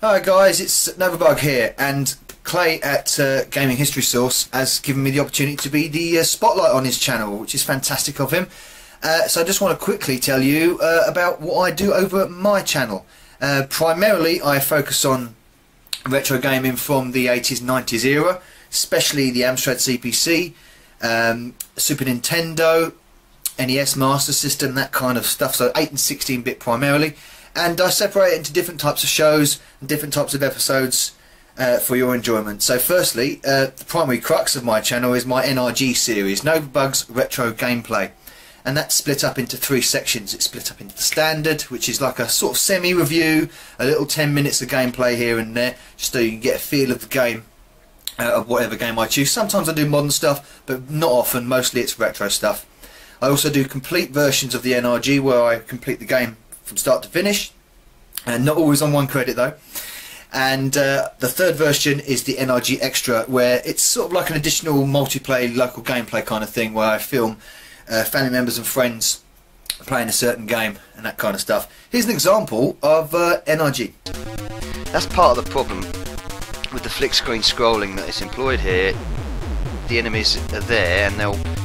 Hi guys, it's Novabug here, and Clay at Gaming History Source has given me the opportunity to be the spotlight on his channel, which is fantastic of him. So I just want to quickly tell you about what I do over at my channel. Primarily I focus on retro gaming from the 80s 90s era, especially the Amstrad CPC, Super Nintendo, NES Master System, that kind of stuff, so 8 and 16-bit primarily. And I separate it into different types of shows and different types of episodes for your enjoyment. So firstly, the primary crux of my channel is my NRG series, Novabug's Retro Gameplay. And that's split up into 3 sections. It's split up into the standard, which is like a sort of semi-review, a little 10 minutes of gameplay here and there, just so you can get a feel of the game, of whatever game I choose. Sometimes I do modern stuff, but not often. Mostly it's retro stuff. I also do complete versions of the NRG, where I complete the game from start to finish, and not always on one credit though. And the third version is the NRG Extra, where it's sort of like an additional multiplayer local gameplay kind of thing, where I film family members and friends playing a certain game and that kind of stuff. Here's an example of NRG. That's part of the problem with the flick screen scrolling that is employed here. The enemies are there, and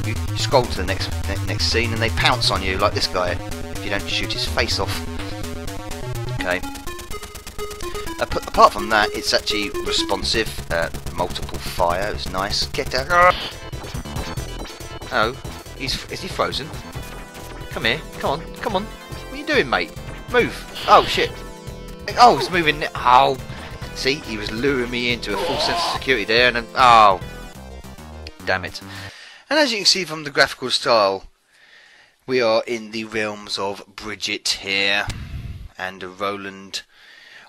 you scroll to the next scene, and they pounce on you like this guy if you don't shoot his face off. Okay. Apart from that, it's actually responsive. Multiple fire. It's nice. Get down. Oh, is he frozen? Come here. Come on. Come on. What are you doing, mate? Move. Oh shit. Oh, it's moving. Oh, see, he was luring me into a full sense of security there, and then, oh, damn it. And as you can see from the graphical style, we are in the realms of Bridget here, and Roland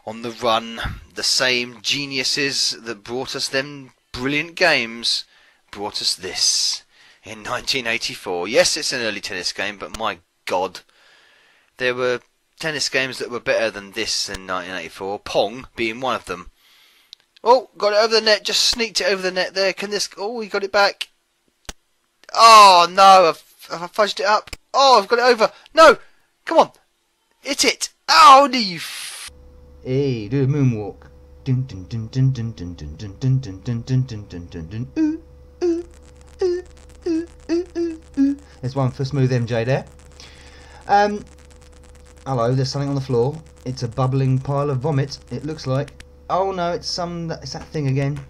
on the run. The same geniuses that brought us them brilliant games brought us this in 1984. Yes, it's an early tennis game, but my god, there were tennis games that were better than this in 1984, Pong being one of them. Oh, got it over the net, just sneaked it over the net there. Can this... Oh, he got it back. Oh, no, I've fudged it up. Oh, I've got it over. No, come on. Hit it. Oh, no, you... Hey, do a moonwalk. Dun dun dun dun dun dun dun dun dun dun dun dun dun dun dun dun. Ooh, ooh, ooh, ooh, ooh, ooh, ooh. There's one for Smooth MJ there. Hello, there's something on the floor. It's a bubbling pile of vomit, it looks like. Oh no, it's that thing again.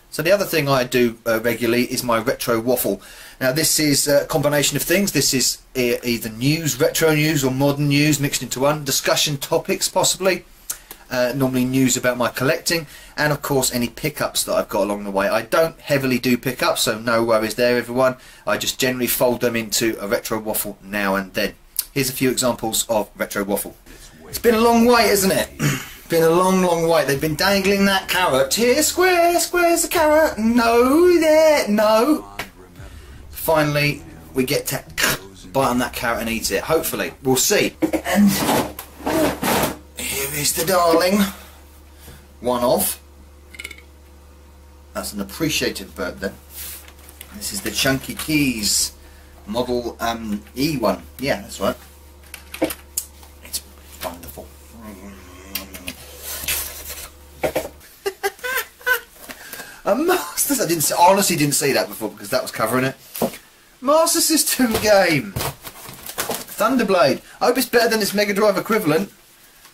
So the other thing I do regularly is my retro waffle. Now this is a combination of things. This is either news, retro news, or modern news mixed into one. Discussion topics possibly. Normally news about my collecting, and of course any pickups that I've got along the way. I don't heavily do pickups, so no worries there everyone. I just generally fold them into a retro waffle now and then. Here's a few examples of retro waffle. It's been a long wait, isn't it? Been a long wait. They've been dangling that carrot. Here, square, square's the carrot. No, there, no. Finally, we get to bite on that carrot and eat it. Hopefully, we'll see. And here is the darling. One of. That's an appreciated bird then. This is the Chunky Keys model E1. Yeah, that's right. It's wonderful. A Master... I honestly didn't see that before because that was covering it. Master System game. Thunderblade. I hope it's better than its Mega Drive equivalent,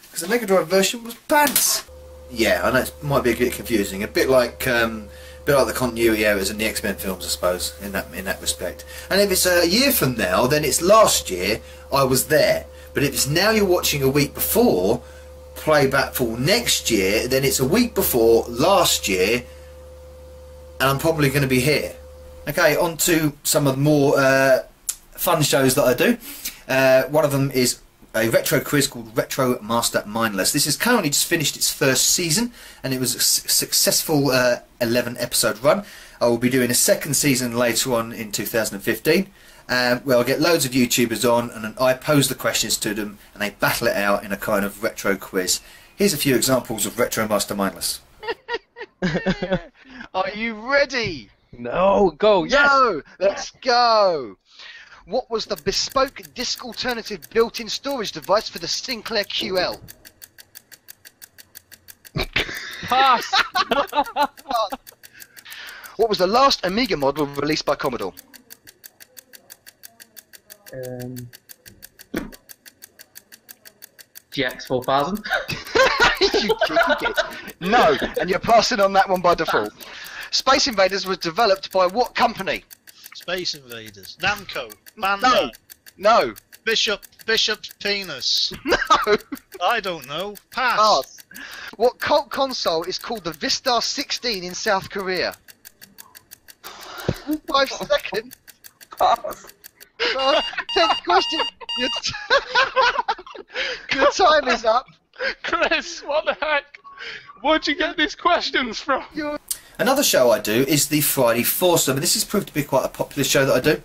because the Mega Drive version was pants. Yeah, I know it might be a bit confusing. A bit like the continuity errors in the X-Men films, I suppose, in that respect. And if it's a year from now, then it's last year I was there. But if it's now you're watching a week before, playback for next year, then it's a week before last year, and I'm probably going to be here. Okay, on to some of the more fun shows that I do. One of them is a retro quiz called Retro Master Mindless. This has currently just finished its first season, and it was a successful 11 episode run. I will be doing a second season later on in 2015, where I'll get loads of YouTubers on, and I pose the questions to them, and they battle it out in a kind of retro quiz. Here's a few examples of Retro Master Mindless. Are you ready? No, go. Yes. No, let's go. What was the bespoke disk alternative built-in storage device for the Sinclair QL? Pass. What was the last Amiga model released by Commodore? GX4000. You cheeky git. No, and you're passing on that one by default. Space Invaders was developed by what company? Space Invaders. Namco. Bandai. No. Bishop's penis. No. I don't know. Pass. Pass. What cult console is called the Vistar 16 in South Korea? 5 seconds. Pass. 10th question. Your time is up. Chris, what the heck? Where'd you get these questions from? Another show I do is the Friday Foursome, and this has proved to be quite a popular show that I do.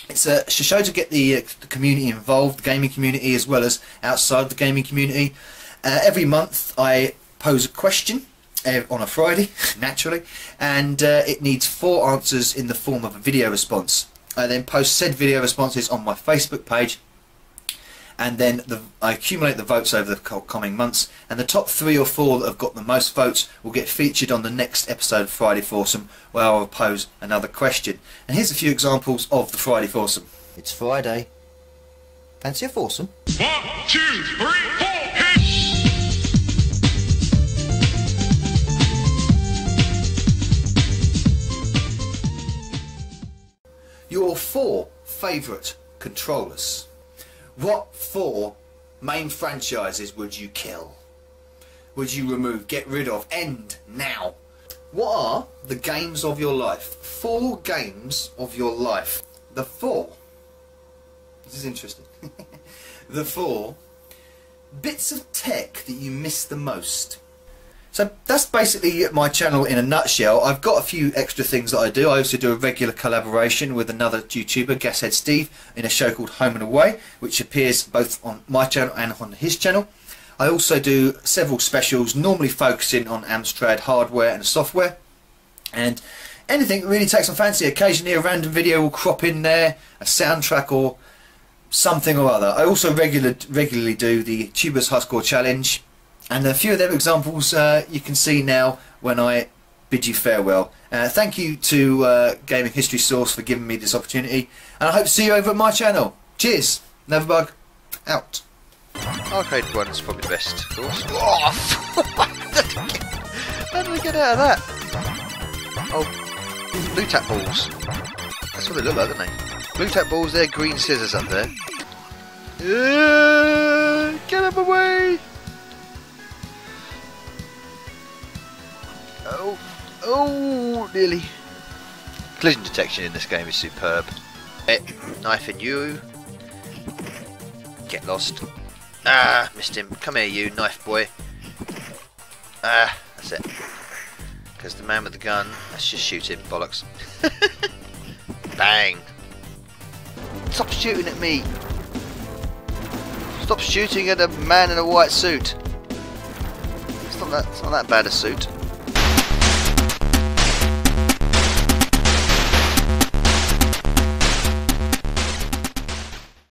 It's a show to get the community involved, the gaming community, as well as outside the gaming community. Every month I pose a question on a Friday, naturally, and it needs 4 answers in the form of a video response. I then post said video responses on my Facebook page, and then I accumulate the votes over the coming months, and the top 3 or 4 that have got the most votes will get featured on the next episode of Friday Foursome, where I'll pose another question. And here's a few examples of the Friday Foursome. It's Friday. Fancy a foursome? 1, 2, 3, 4, hit! Your 4 favourite controllers. What 4 main franchises would you kill? Would you remove, get rid of, end now? What are the games of your life? 4 games of your life. The 4. This is interesting. The 4 bits of tech that you miss the most. So that's basically my channel in a nutshell. I've got a few extra things that I do. I also do a regular collaboration with another YouTuber, Gashead Steve, in a show called Home and Away, which appears both on my channel and on his channel. I also do several specials, normally focusing on Amstrad hardware and software. And anything that really takes my fancy. Occasionally a random video will crop in there, a soundtrack or something or other. I also regularly do the Tubers High Score Challenge. And a few of them examples you can see now when I bid you farewell. Thank you to Gaming History Source for giving me this opportunity, and I hope to see you over at my channel. Cheers. Novabug out. Arcade one is probably the best, of course. Oh, how did we get out of that? Oh, blue tap balls. That's what they look like, don't they? Blue tap balls there, green scissors up there. Get them away! Oh, nearly. Collision detection in this game is superb. Knife in you. Get lost. Ah, missed him. Come here, you knife boy. Ah, that's it. Because the man with the gun, let's just shoot him, bollocks. Bang. Stop shooting at me. Stop shooting at a man in a white suit. It's not that bad a suit.